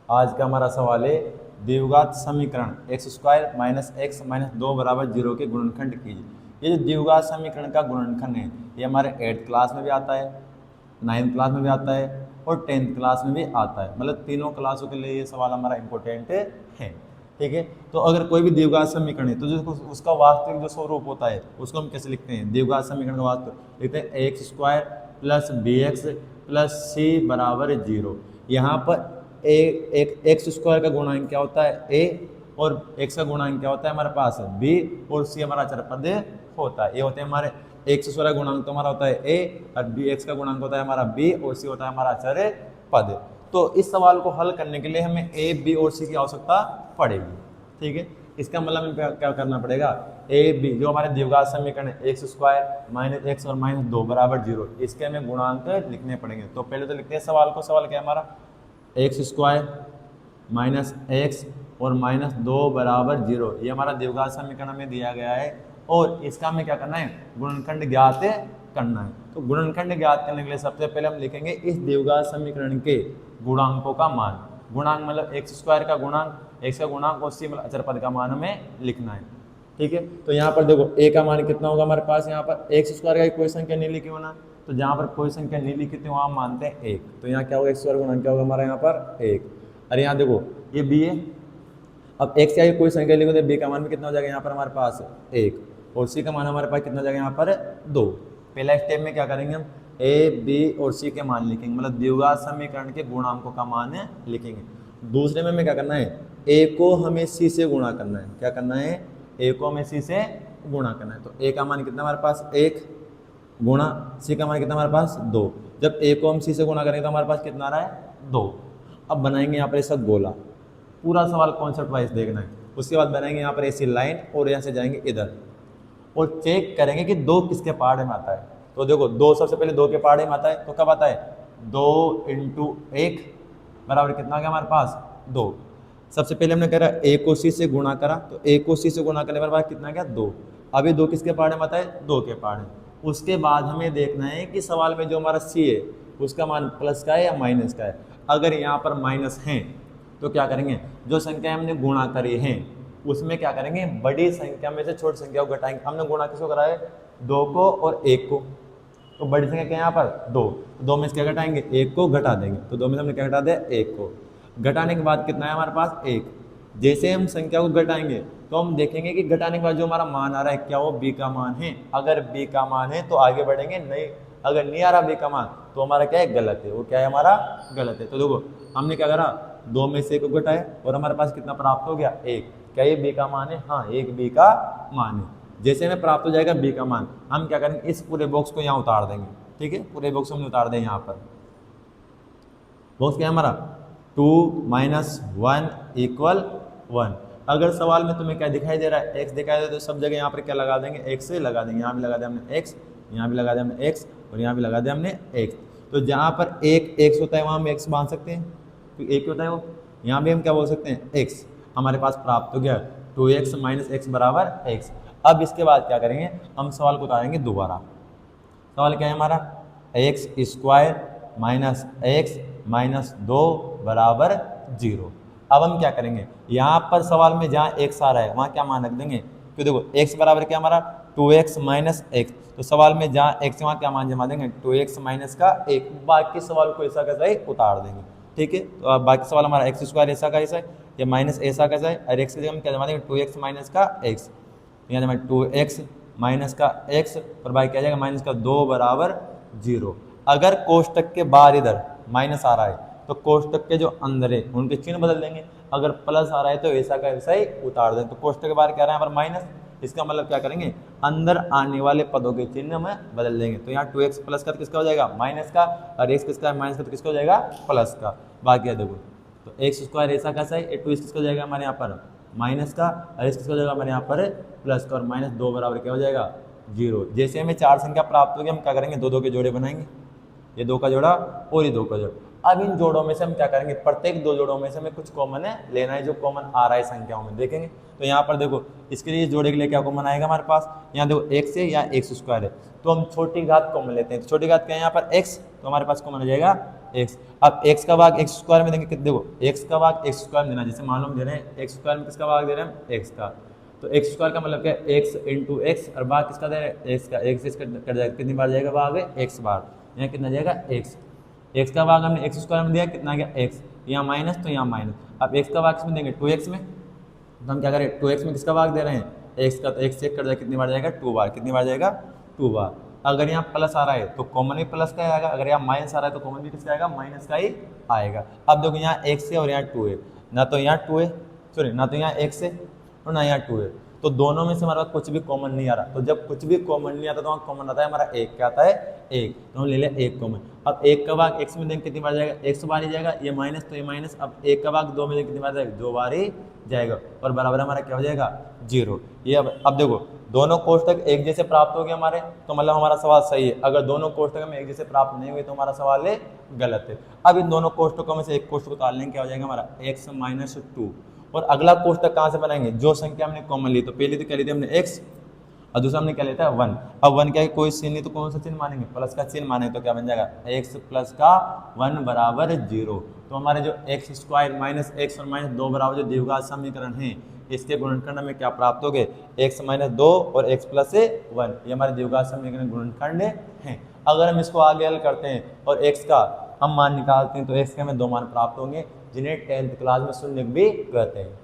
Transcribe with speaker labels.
Speaker 1: आज का हमारा सवाल है द्विघात समीकरण x square minus x minus 2 बराबर 0 के गुणनखंड कीजिए। ये जो द्विघात समीकरण का गुणनखंड है ये हमारे 8th क्लास में भी आता है, 9th क्लास में भी आता है और 10th क्लास में भी आता है। मतलब तीनों क्लासों के लिए ये सवाल हमारा इंपॉर्टेंट है। ठीक है, तो अगर कोई भी द्विघात समीकरण है तो जो उसका वास्तविक जो स्वरूप होता है उसको हम कैसे लिखते हैं? द्विघात समीकरण का वास्तविक लिखते हैं X square plus B X plus C बराबर 0। यहाँ पर एक एक्स स्क्वायर का गुणांक क्या होता है? ए, और एक्स का गुणांक क्या होता है हमारे पास? बी, और सी हमारा अचर पद होता है। ये होते हैं हमारे एक्स स्क्वायर का गुणांक तो हमारा होता है ए, और बी एक्स का गुणांक होता है हमारा बी, और सी होता है हमारा अचर पद। तो इस सवाल को हल करने के लिए हमें ए, बी और सी की आवश्यकता पड़ेगी। ठीक है, इसका मतलब हमें क्या करना पड़ेगा? ए बी जो हमारे द्विघात समीकरण है एक्स स्क्वायर माइनस एक्स और माइनस 2 बराबर 0, इसके हमें गुणांक लिखने पड़ेंगे। तो पहले तो लिखते हैं सवाल को। सवाल क्या है हमारा? एक्स स्क्वायर माइनस एक्स और माइनस 2 बराबर 0, ये हमारा द्विघात समीकरण में दिया गया है और इसका हमें क्या करना है? गुणनखंड ज्ञात करना है। तो गुणनखंड ज्ञात करने के लिए सबसे पहले हम लिखेंगे इस द्विघात समीकरण के गुणांकों का मान। गुणांक मतलब एक्स स्क्वायर का गुणांक, एक्स का गुणांक और सी मतलब अचर पद का मान हमें लिखना है। ठीक है, तो यहाँ पर देखो ए का मान कितना होगा हमारे पास? यहाँ पर एक्स स्क्वायर का कोई संख्या नहीं लिखी होना, तो जहाँ पर कोई संख्या नहीं लिखी थी वहाँ मानते हैं 1। तो यहाँ क्या होगा? एक्स स्क्वायर गुणांक क्या होगा हमारा यहाँ पर? 1। अरे यहाँ देखो ये बी है, अब एक्स या कोई संख्या लिखो तो बी का मान भी कितना हो जाएगा यहाँ पर हमारे पास? 1, और सी का मान हमारे पास कितना हो जाएगा यहाँ पर? 2। पहला स्टेप में क्या करेंगे हम? ए, बी और सी के मान लिखेंगे, मतलब द्विघात समीकरण के गुणांकों का मान लिखेंगे। दूसरे में हमें क्या करना है? ए को हमें सी से गुणा करना है। क्या करना है? ए को हमें सी से गुणा करना है। तो ए का मान कितना हमारे पास? 1 गुणा सी का मान कितना हमारे पास? 2। जब ए को हम सी से गुणा करेंगे तो हमारे पास कितना आ रहा है? 2। अब बनाएंगे यहाँ पर ऐसा गोला, पूरा सवाल कॉन्सेप्ट वाइज देखना है। उसके बाद बनाएंगे यहाँ पर ऐसी लाइन और यहाँ से जाएंगे इधर और चेक करेंगे कि 2 किसके पहाड़े में आता है। तो देखो 2 सबसे पहले 2 के पहाड़े में आता है, तो कब आता है? 2 × 1 बराबर कितना आ गया हमारे पास? 2। सबसे पहले हमने करा ए को सी से गुणा करा, तो ए को सी से गुणा करने के बाद कितना गया? 2। अभी 2 किसके पहाड़े में आता है? 2 के पहाड़े। उसके बाद हमें देखना है कि सवाल में जो हमारा सी है उसका मान प्लस का है या माइनस का है। अगर यहाँ पर माइनस है तो क्या करेंगे? जो संख्या हमने गुणा करी है उसमें क्या करेंगे? बड़ी संख्या में से छोटी संख्या को घटाएंगे। हमने गुणा किसको करा है? 2 को और 1 को, तो बड़ी संख्या क्या है यहाँ पर? 2। 2 में से क्या घटाएंगे? 1 को घटा देंगे, तो 2 में से हमने क्या घटा दिया? 1 को। घटाने के बाद कितना है हमारे पास? 1। जैसे हम संख्या को घटाएंगे तो हम देखेंगे कि घटाने के बाद जो हमारा मान आ रहा है क्या वो बी का मान है? अगर बी का मान है तो आगे बढ़ेंगे, नहीं अगर नहीं आ रहा बी का मान तो हमारा क्या है? गलत है। वो क्या है हमारा? गलत है। तो देखो हमने क्या करा? 2 में से 1 को घटाया और हमारे पास कितना प्राप्त हो गया? 1। क्या ये बी का मान है? हाँ, 1 बी का मान है। जैसे हमें प्राप्त हो जाएगा बी का मान, हम क्या करेंगे? इस पूरे बॉक्स को यहाँ उतार देंगे। ठीक है, पूरे बॉक्स को हम उतार देंगे। यहाँ पर बॉक्स क्या है हमारा? 2 - 1 = 1। अगर सवाल में तुम्हें क्या दिखाई दे रहा है? एक्स दिखाई दे, तो सब जगह यहाँ पर क्या लगा देंगे? एक्स से लगा देंगे। यहाँ भी लगा दिया हमने एक्स, यहाँ भी लगा दिया हमने एक्स, और यहाँ भी लगा दिया हमने एक्स। तो जहाँ पर एक एक्स होता है वहाँ हम एक्स बांध सकते हैं, तो एक होता है वो। यहाँ भी हम क्या बोल सकते हैं? एक्स। हमारे पास प्राप्त हो गया 2x - x बराबर x। अब इसके बाद क्या करेंगे? हम सवाल को उतारेंगे दोबारा। सवाल क्या है हमारा? X square minus x minus 2 बराबर 0। अब हम क्या करेंगे? यहाँ पर सवाल में जहाँ x आ रहा है वहाँ क्या मान रख देंगे? तो देखो x बराबर क्या हमारा? 2x minus x. तो सवाल में जहाँ x है वहाँ क्या मान जमा देंगे? 2x माइनस का 1। बाकी सवाल को ऐसा कैसा ही उतार देंगे। ठीक है, तो अब बाकी सवाल हमारा एक्स स्क्वायर ऐसा का ऐसा है, या माइनस ऐसा कैसा है, और एक्स की जगह हम क्या जमा देंगे? 2x माइनस का x। यहाँ जमा 2x माइनस का x, और बाकी क्या जाएगा? माइनस का 2 बराबर 0। अगर कोष्टक के बाहर इधर माइनस आ रहा है तो कोष्टक के जो अंदर है उनके चिन्ह बदल देंगे। अगर प्लस आ रहा है तो ऐसा का ऐसा ही उतार दें। तो कोष्टक के बाहर क्या रहा है यहाँ पर? माइनस। इसका मतलब क्या करेंगे? अंदर आने वाले पदों के चिन्ह में बदल देंगे। तो यहाँ 2x प्लस का किसका हो जाएगा? माइनस का, और x किसका है? माइनस का, तो किसका हो जाएगा? प्लस का। बाकी देखो तो एक्स स्क्वायर ऐसा कैसा है? 2x किसका हो जाएगा हमारे यहाँ पर? माइनस का, और x किसका हो जाएगा हमारे यहाँ पर? प्लस का, और माइनस 2 बराबर क्या हो जाएगा? 0। जैसे हमें 4 संख्या प्राप्त होगी हम क्या करेंगे? 2 2 के जोड़े बनाएंगे, ये 2 का जोड़ा और ये 2 का जोड़ा। अब इन जोड़ों में से हम क्या करेंगे? प्रत्येक 2 जोड़ों में से हमें कुछ कॉमन है लेना है, जो कॉमन आ रहा है संख्याओं में देखेंगे। तो यहाँ पर देखो इसके लिए जोड़े के लिए क्या कॉमन आएगा हमारे पास? यहाँ देखो x है या एक्स स्क्वायर है, तो हम छोटी घात कॉमन लेते हैं। तो छोटी घात क्या है यहाँ पर? x, तो हमारे पास कॉमन हो जाएगा x। अब x का भाग x स्क्वायर में देंगे कितने, देखो x का भाग x स्क्वायर में देना, जैसे मालूम दे रहे हैं x स्क्वायर में किसका भाग दे रहे हैं हम x का, तो x स्क्वायर का मतलब क्या है x इंटू एक्स, और भाग किसका दे रहे हैं x का, x से कट जाएगा, कितनी बार जाएगा भाग है x बार, यहाँ कितना जाएगा x का भाग हमने x स्क्वायर में दिया, कितना गया x, यहाँ माइनस तो यहाँ माइनस, अब x का भाग किसमें देंगे 2x में, तो हम क्या करें 2x में किसका भाग दे रहे हैं x का, तो x से कट जाएगा, कितनी बार जाएगा 2 बार, कितनी बार जाएगा 2 बार। अगर यहाँ प्लस आ रहा है तो कॉमन भी प्लस का आएगा, अगर यहाँ माइनस आ रहा है तो कॉमन भी किसका आएगा, माइनस का ही आएगा। अब देखो यहाँ x है और यहाँ 2 है, ना तो यहाँ 2 है, सॉरी ना तो यहाँ x है और ना यहाँ 2 है, तो दोनों में से हमारे पास कुछ भी कॉमन नहीं आ रहा, तो जब कुछ भी कॉमन नहीं आता तो वहाँ कॉमन आता है हमारा एक, क्या आता है एक, तो हम ले लिया एक कॉमन। अब एक का भाग x में देंगे कितनी बार जाएगा, एक बार ही जाएगा, ये माइनस तो ये माइनस, अब एक का भाग 2 में देंगे कितनी बार जाएगा, 2 बार ही जाएगा, और बराबर हमारा क्या हो जाएगा 0। ये अब देखो दोनों कोष्टक एक जैसे प्राप्त हो गए हमारे, तो मतलब हमारा सवाल सही है। अगर दोनों कोष्टक में एक जैसे प्राप्त नहीं हुए तो हमारा सवाल है गलत है। अब इन दोनों कोष्टकों में से एक कोष्टक उतार लेंगे, क्या हो जाएगा हमारा x माइनस 2, और अगला कोष्टक कहाँ से बनाएंगे, जो संख्या हमने कॉमन ली, तो पहले तो क्या ली थी हमने x और दूसरा हमने क्या लेता है 1। अब 1 क्या है, कोई चिन्ह नहीं तो कौन सा चिन्ह मानेंगे, प्लस का चिन्ह मानेंगे, तो क्या बन जाएगा x प्लस का 1 बराबर 0। तो हमारे जो x स्क्वायर माइनस x और माइनस 2 बराबर जो द्विघात समीकरण है, इसके गुणनखंड में क्या प्राप्त हो गए, x माइनस 2 और x प्लस 1, ये हमारे द्विघात समीकरण गुणनखंड हैं। अगर हम इसको आगे हल करते हैं और x का हम मान निकालते हैं तो x के हमें 2 मान प्राप्त होंगे, जिन्हें 10th क्लास में शून्य भी कहते हैं।